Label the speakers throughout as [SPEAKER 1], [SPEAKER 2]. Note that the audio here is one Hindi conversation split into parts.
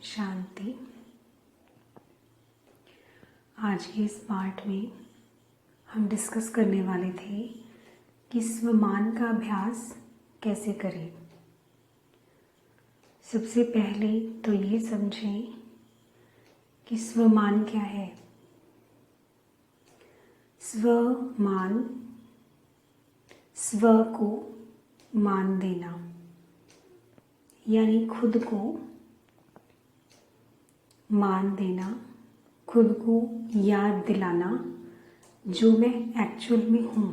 [SPEAKER 1] शांति। आज के इस पार्ट में हम डिस्कस करने वाले थे कि स्वमान का अभ्यास कैसे करें। सबसे पहले तो ये समझें कि स्वमान क्या है। स्वमान, स्व को मान देना, यानी खुद को मान देना, खुद को याद दिलाना जो मैं एक्चुअल में हूँ।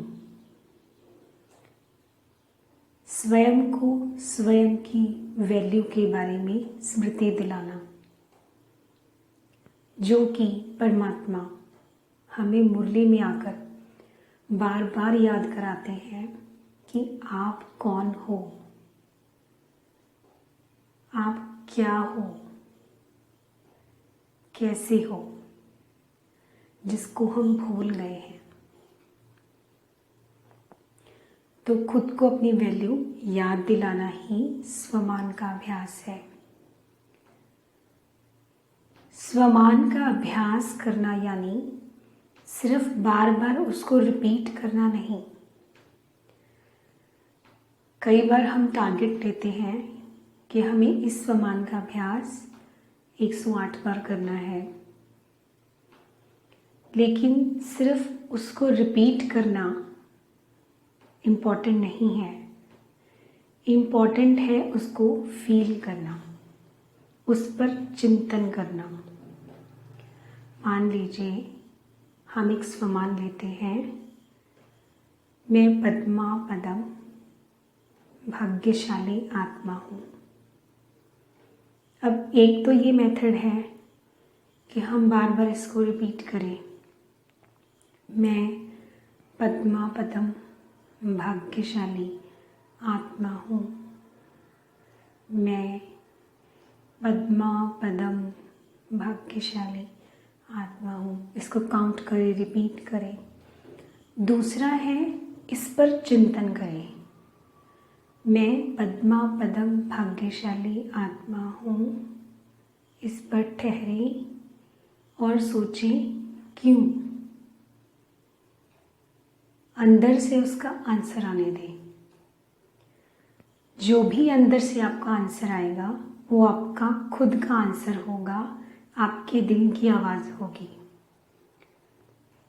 [SPEAKER 1] स्वयं को स्वयं की वैल्यू के बारे में स्मृति दिलाना, जो कि परमात्मा हमें मुरली में आकर बार बार याद कराते हैं कि आप कौन हो, आप क्या हो, कैसे हो, जिसको हम भूल गए हैं। तो खुद को अपनी वैल्यू याद दिलाना ही स्वमान का अभ्यास है। स्वमान का अभ्यास करना यानी सिर्फ बार बार उसको रिपीट करना नहीं। कई बार हम टारगेट लेते हैं कि हमें इस स्वमान का अभ्यास 108 बार करना है, लेकिन सिर्फ उसको रिपीट करना इम्पॉर्टेंट नहीं है। इम्पॉर्टेंट है उसको फील करना, उस पर चिंतन करना। मान लीजिए हम एक स्वमान लेते हैं, मैं पद्मा पदम भाग्यशाली आत्मा हूँ। अब एक तो ये मेथड है कि हम बार बार इसको रिपीट करें, मैं पद्मा पदम भाग्यशाली आत्मा हूँ, मैं पद्मा पदम भाग्यशाली आत्मा हूँ। इसको काउंट करें, रिपीट करें। दूसरा है इस पर चिंतन करें, मैं पद्मा पदम भाग्यशाली आत्मा हूँ। इस पर ठहरे और सोचें क्यों। अंदर से उसका आंसर आने दें। जो भी अंदर से आपका आंसर आएगा वो आपका खुद का आंसर होगा, आपके दिल की आवाज़ होगी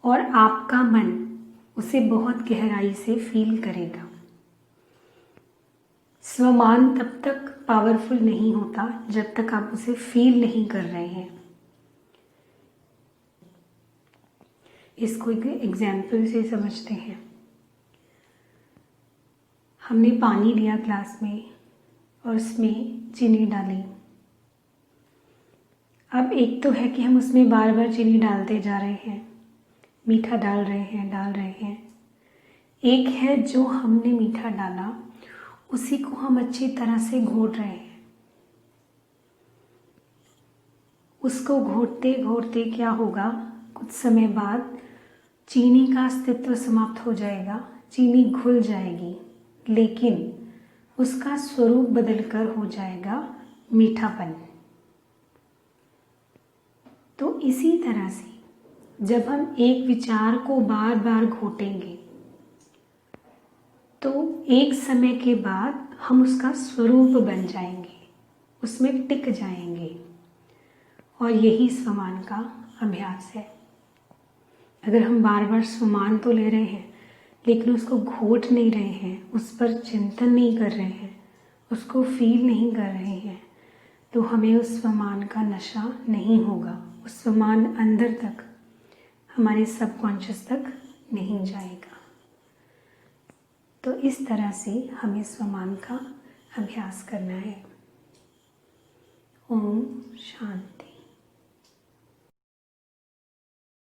[SPEAKER 1] और आपका मन उसे बहुत गहराई से फील करेगा। स्वमान तब तक पावरफुल नहीं होता जब तक आप उसे फील नहीं कर रहे हैं। इसको एक एग्जाम्पल से समझते हैं। हमने पानी लिया ग्लास में और उसमें चीनी डाली। अब एक तो है कि हम उसमें बार बार चीनी डालते जा रहे हैं, मीठा डाल रहे हैं। एक है जो हमने मीठा डाला उसी को हम अच्छी तरह से घोट रहे हैं। उसको घोटते घोटते क्या होगा, कुछ समय बाद चीनी का अस्तित्व समाप्त हो जाएगा, चीनी घुल जाएगी, लेकिन उसका स्वरूप बदलकर हो जाएगा मीठापन। तो इसी तरह से जब हम एक विचार को बार बार घोटेंगे तो एक समय के बाद हम उसका स्वरूप बन जाएंगे, उसमें टिक जाएंगे। और यही स्वमान का अभ्यास है। अगर हम बार बार स्वमान तो ले रहे हैं लेकिन उसको घोट नहीं रहे हैं, उस पर चिंतन नहीं कर रहे हैं, उसको फील नहीं कर रहे हैं, तो हमें उस स्वमान का नशा नहीं होगा। उस स्वमान अंदर तक, हमारे सबकॉन्शियस तक नहीं जाएगा। तो इस तरह से हमें स्वमान का अभ्यास करना है। ओम शांति।